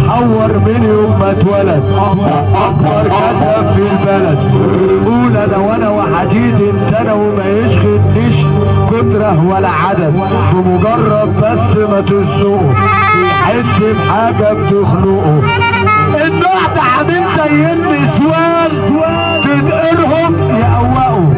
محور من يوم ما اتولد، اكبر كتب في البلد. قول انا وانا وحديد انسانه وما يشغلنيش كتره ولا عدد، بمجرد بس ما تزنقه يحس بحاجه بتخنقه. النوع ده عامل زي النسوان تنقرهم يقوقوا.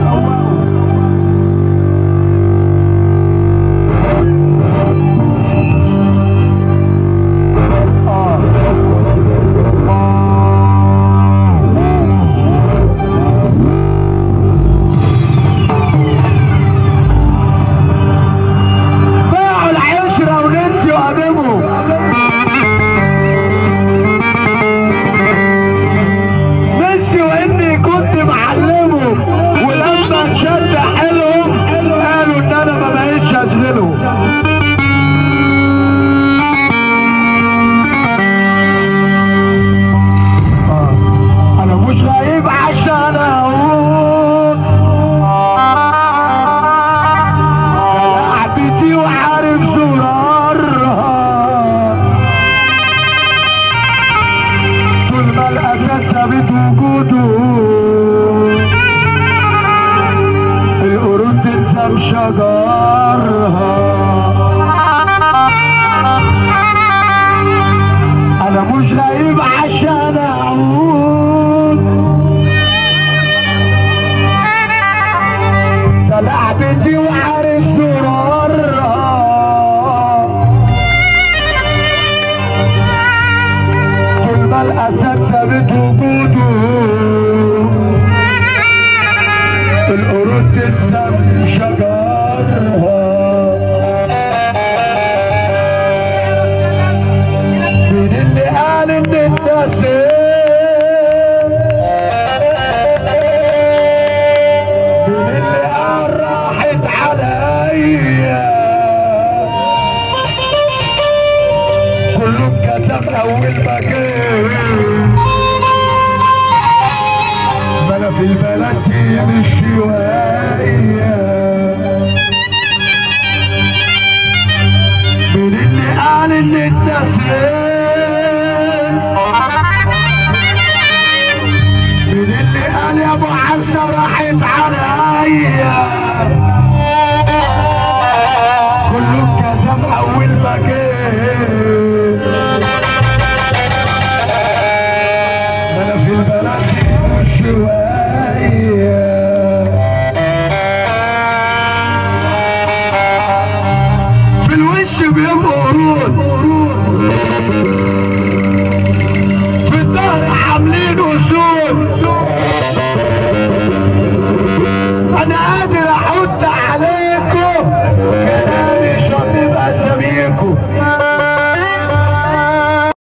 شجرها انا مش غايب عشان اعود، ده لعبتي وعارف زرارها. طول ما الاسد ثابت وجوده القرود تتسم شجرها. مين اللي قال ان انت سيف؟ مين اللي قال راحت عليا؟ كلهم كتب اول ما جيت، ما انا في البلد دي مش شوية. مين اللي قال ان انت سيف؟ مين اللي قال يا ابو عزة راحت عليا؟ كلهم كتب اول ما جيت، ما انا في البلد دي مش شوية. في الوش بيبقوا قرود، في الظهر عاملين اسود. انا